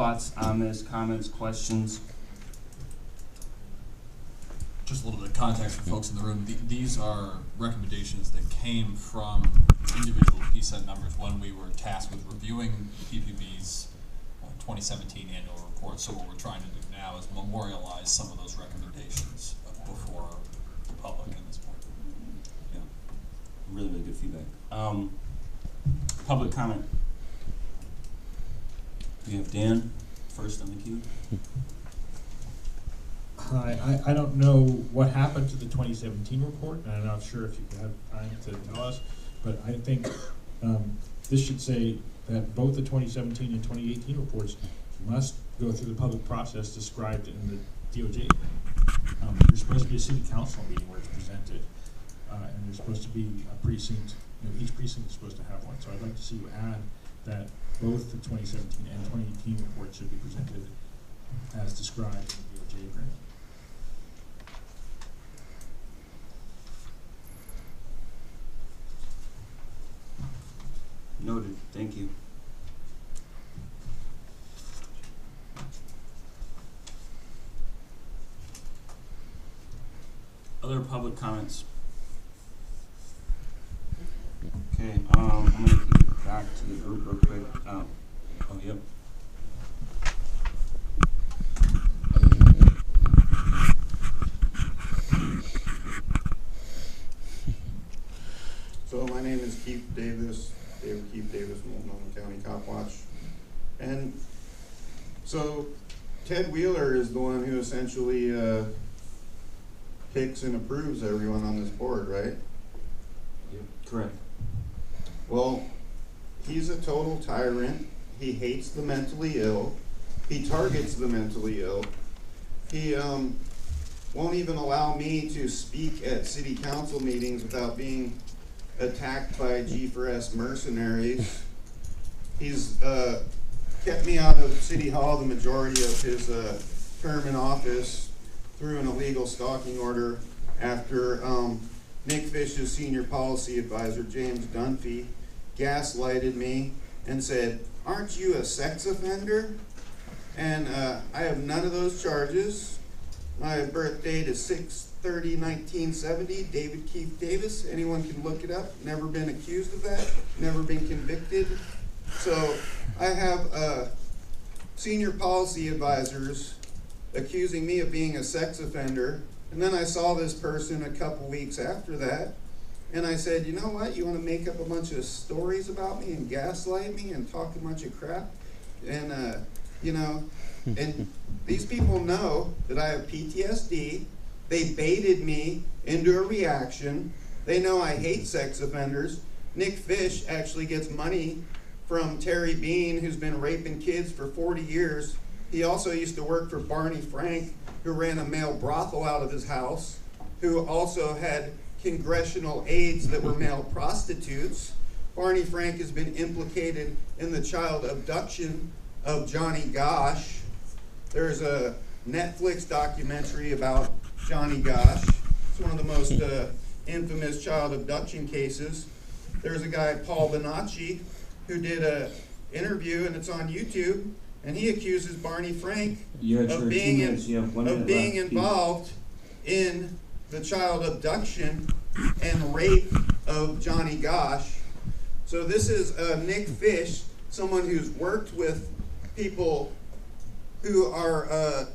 thoughts on this, comments, questions? Just a little bit of context for folks in the room. These are recommendations that came from individual PSET members when we were tasked with reviewing PPB's 2017 annual report. So what we're trying to do now is memorialize some of those recommendations before the public at this point. Yeah, really, really good feedback. Public comment. We have Dan first on the queue. Hi, I don't know what happened to the 2017 report, and I'm not sure if you have time to tell us, but I think this should say that both the 2017 and 2018 reports must go through the public process described in the DOJ. There's supposed to be a city council meeting where it's presented, and there's supposed to be a precinct, each precinct is supposed to have one, so I'd like to see you add that both the 2017 and 2018 reports should be presented as described in the DOJ agreement. Noted, thank you. Other public comments? Okay, I'm gonna kick it back to the group real quick. Yep. So my name is Keith Davis, Keith Davis, Multnomah County Cop Watch. And so Ted Wheeler is the one who essentially picks and approves everyone on this board, right? Yep, correct. Well, he's a total tyrant. He hates the mentally ill. He targets the mentally ill. He won't even allow me to speak at city council meetings without being attacked by G4S mercenaries. He's kept me out of City Hall the majority of his term in office through an illegal stalking order after Nick Fish's senior policy advisor, James Dunphy, gaslighted me and said, "Aren't you a sex offender?" And I have none of those charges. My birth date is 6/30/1970, David Keith Davis. Anyone can look it up. Never been accused of that. Never been convicted. So I have senior policy advisors accusing me of being a sex offender. And then I saw this person a couple weeks after that. And I said, you know what? You want to make up a bunch of stories about me and gaslight me and talk a bunch of crap? And, and these people know that I have PTSD. They baited me into a reaction. They know I hate sex offenders. Nick Fish actually gets money from Terry Bean, who's been raping kids for 40 years. He also used to work for Barney Frank, who ran a male brothel out of his house, who also had congressional aides that were male prostitutes. Barney Frank has been implicated in the child abduction of Johnny Gosch. There's a Netflix documentary about Johnny Gosch. It's one of the most infamous child abduction cases. There's a guy, Paul Bonacci, who did an interview, and it's on YouTube, and he accuses Barney Frank of being involved in the child abduction and rape of Johnny Gosch. So this is Nick Fish, someone who's worked with people who are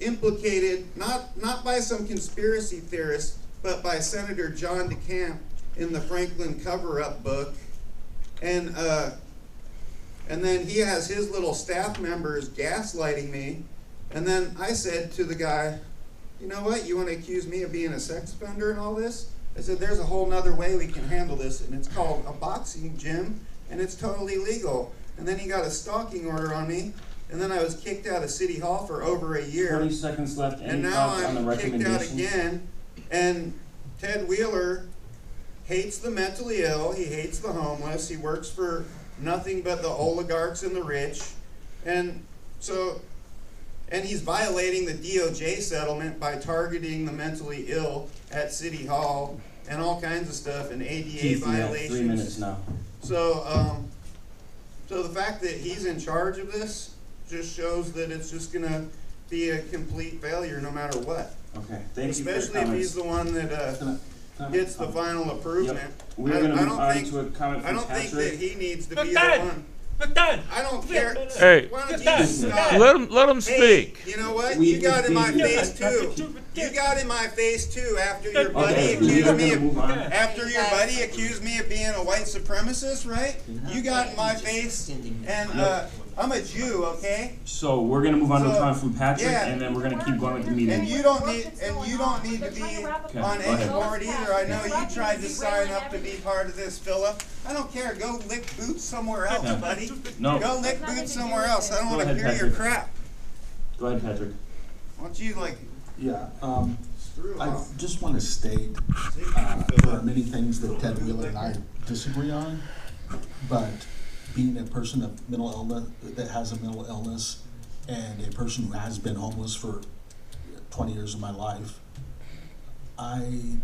implicated, not by some conspiracy theorists, but by Senator John DeCamp in the Franklin cover-up book. And then he has his little staff members gaslighting me. And then I said to the guy, you know what, you want to accuse me of being a sex offender and all this? I said, there's a whole nother way we can handle this, and it's called a boxing gym, and it's totally legal. And then he got a stalking order on me, and then I was kicked out of City Hall for over a year. 20 seconds left. And now I'm kicked out again. And Ted Wheeler hates the mentally ill. He hates the homeless. He works for nothing but the oligarchs and the rich. And he's violating the DOJ settlement by targeting the mentally ill at City Hall and all kinds of stuff, and ADA Keith, violations. you have 3 minutes now. So So the fact that he's in charge of this just shows that it's just gonna be a complete failure no matter what. Okay, thank you for your Especially if he's comments. the one that, Can I- gets the final approval. We're I gonna don't move on think- to a comment I from don't think that Patrick. he needs to be the done. one. We're done. I don't care. Hey. Why don't you Done. just stop? Let him Hey, speak. you know what? We- You got in my we- face too. You got in my face too after your buddy Okay, we're accused me gonna move of, on. after your buddy accused me of being a white supremacist, right? You got in my face and, I'm a Jew, okay? So we're gonna move on to a So, comment from Patrick, yeah. and then we're gonna keep going with the And meeting. you don't need to be Okay, on go any ahead. board either. I know you tried to sign up to be part of this, Philip. I don't care. Go lick boots somewhere else, Yeah. buddy. No, Go lick boots somewhere else. I don't Go wanna ahead, hear your Patrick. crap. go ahead, Patrick. Why don't you like Yeah, screw I off? just want to state, See, there are many things that Ted Wheeler and I disagree on, but being a person of mental illness, that has a mental illness, and a person who has been homeless for 20 years of my life, I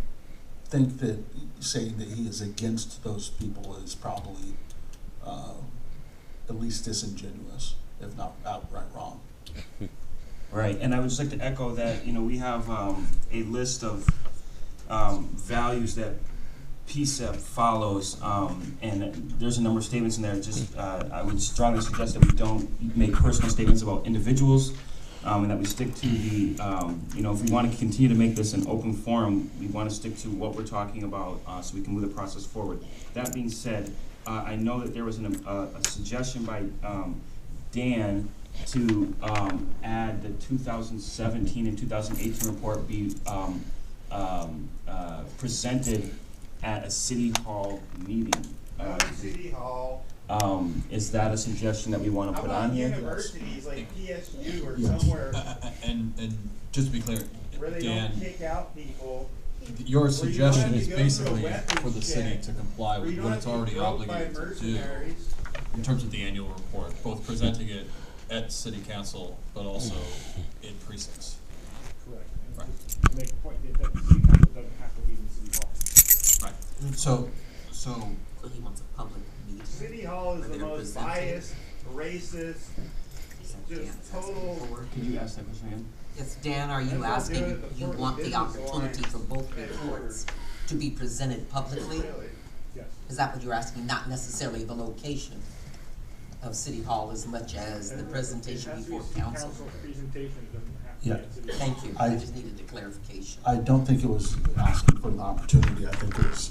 think that saying that he is against those people is probably at least disingenuous, if not outright wrong. Right, and I would just like to echo that, you know, we have a list of values that PSEP follows, and there's a number of statements in there. Just I would strongly suggest that we don't make personal statements about individuals, and that we stick to the, you know, if we want to continue to make this an open forum, we want to stick to what we're talking about, so we can move the process forward. That being said, I know that there was a suggestion by Dan to add the 2017 and 2018 report be presented at a city hall meeting. City Hall. Is that a suggestion that we want to How put about on here? universities like PSU or Yes. somewhere And just to be clear, where they Dan, don't kick out people? your suggestion have to is go through a basically weapons for the city check, to comply Where with you what don't it's have to be already groped by obligated to do mercenaries. in terms of the annual report, both presenting it at city council, but also in precincts. Correct. Right. And make a point that the city council doesn't have to meet in city hall. Right. So So he wants a public meeting. City Hall is Are the they most presenting? biased, racist, just total. Could you ask that question again? Yes, Dan, are you That's what asking, they're doing at the you Portland want the Business opportunity Alliance for both reports to be presented publicly? Yes. Is that what you're asking, not necessarily the location of City Hall as much as the presentation before council? Presentation, it doesn't have to be Yeah. at city hall. Thank you, I- I just needed the clarification. I don't think it was asking for an opportunity, I think it was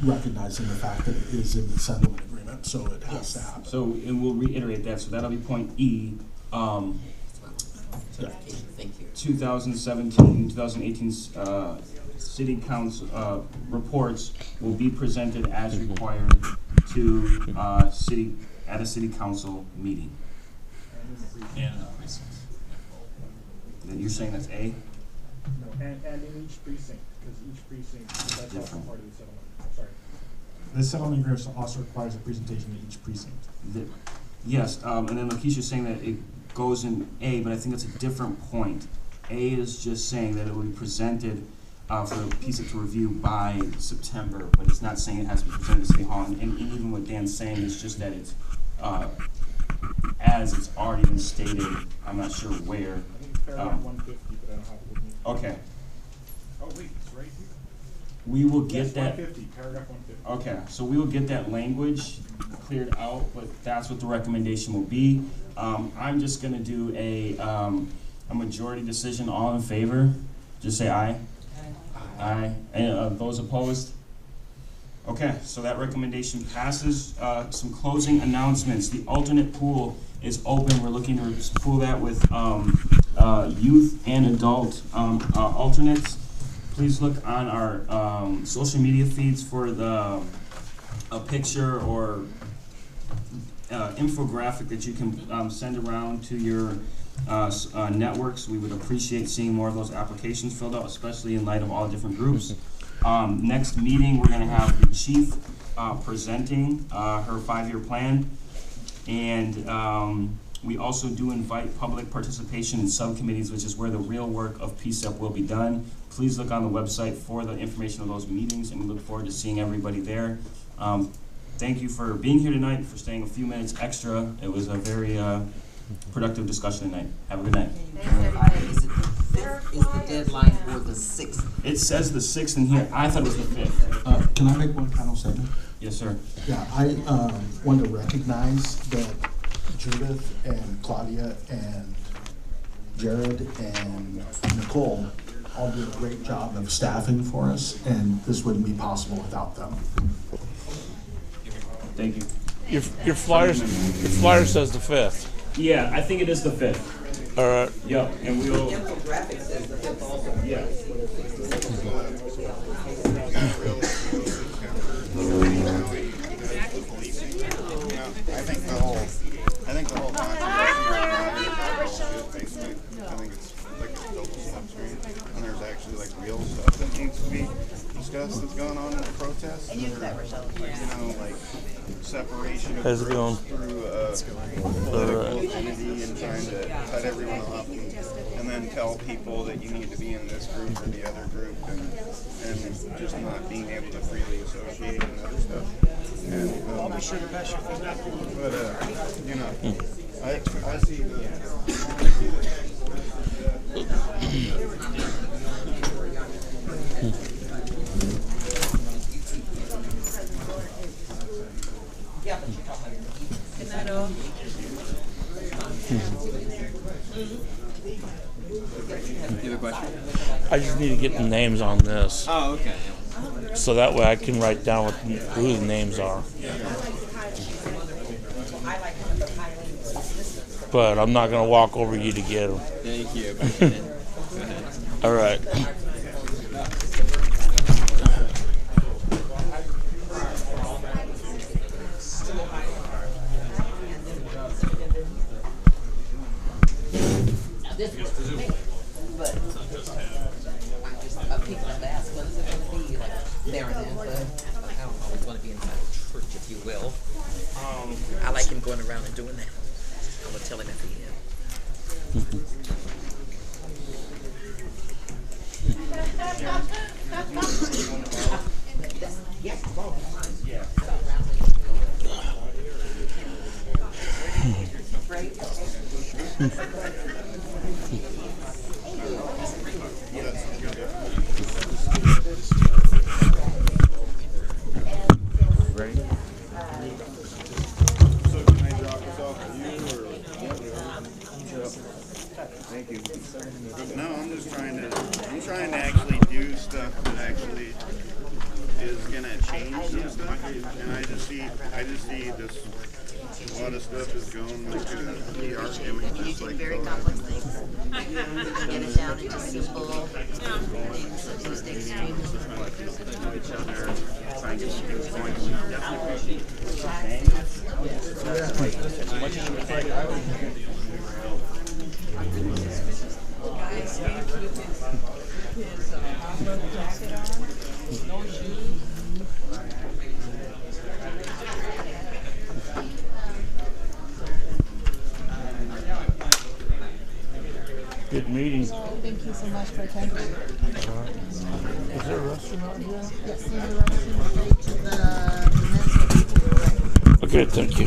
recognizing the fact that it is in the settlement agreement, so it has to Yes. happen. So, and we'll reiterate that, so that'll be point E. That's what I wanted clarification, thank you. 2017, 2018 city council reports will be presented as required to at a city council meeting. and in the precincts. You're saying that's A? No, and in each precinct, because each precinct, that's also Different. part of the settlement, I'm sorry. The settlement agreement also requires a presentation to each precinct. Yes, and then Lakeisha's saying that it goes in A, but I think it's a different point. A is just saying that it will be presented for the PSEP to review by September, but it's not saying it has to be presented to City Hall. And even what Dan's saying is just that it's, as it's already been stated, I'm not sure where. I think it's paragraph 150, but I don't have it with me. Okay, Oh, wait, it's right here. we will Yes, get that. 150, paragraph 150. Okay, so we will get that language cleared out, but that's what the recommendation will be. I'm just gonna do a majority decision, all in favor, just say aye. Aye. And, those opposed? Okay, so that recommendation passes. Some closing announcements. The alternate pool is open. We're looking to pool that with, youth and adult, alternates. Please look on our, social media feeds for a picture or, infographic that you can, send around to your, networks. We would appreciate seeing more of those applications filled out, especially in light of all different groups. Next meeting, we're gonna have the chief, presenting, her 5-year plan. And, we also do invite public participation in subcommittees, which is where the real work of PSEP will be done. Please look on the website for the information of those meetings, and we look forward to seeing everybody there. thank you for being here tonight, for staying a few minutes extra. It was a very productive discussion tonight. Have a good night. Is it the 5th is the deadline or the 6th? It says the 6th in here. I thought it was the 5th. Can I make one final statement? Yes, sir. Yeah, I want to recognize that Judith and Claudia and Jared and Nicole all did a great job of staffing for us, and this wouldn't be possible without them. Thank you. Your flyer says the 5th. Yeah, I think it is the 5th. All right. Yep, and we'll. Infographic says the 5th also. Yeah. I think the whole controversy is basically, I think it's like a total smokescreen, and there's actually like real stuff that needs to be discussed that's going on in the protests. You know, like separation of How's it going? groups through political affinity and trying to cut everyone off, and then tell people that you need to be in this group or the other group, and just not being able to freely associate and other stuff. And, I'll be sure to pass your feedback. But you know, I see I just need to get the names on this. Oh, okay. So that way I can write down who the names are. But I'm not going to walk over you to get them. Thank you. Go ahead. All right. People have asked, what is it going to be like? Marinette, I don't know, it's going to be inside a church, if you will. I like him going around and doing that. I will tell him if he is. Yes, So can I drop this off to you or? Thank you. No, I'm trying to actually do stuff that actually is gonna change some stuff. And I just see this, a lot of stuff is going like PR images like Very complex things. Get it down into simple things that use the extreme. trying to get this going. Good meeting. Thank you so much for attending. Is there a restaurant here? Yes, there's a restaurant to the men's. Okay, thank you.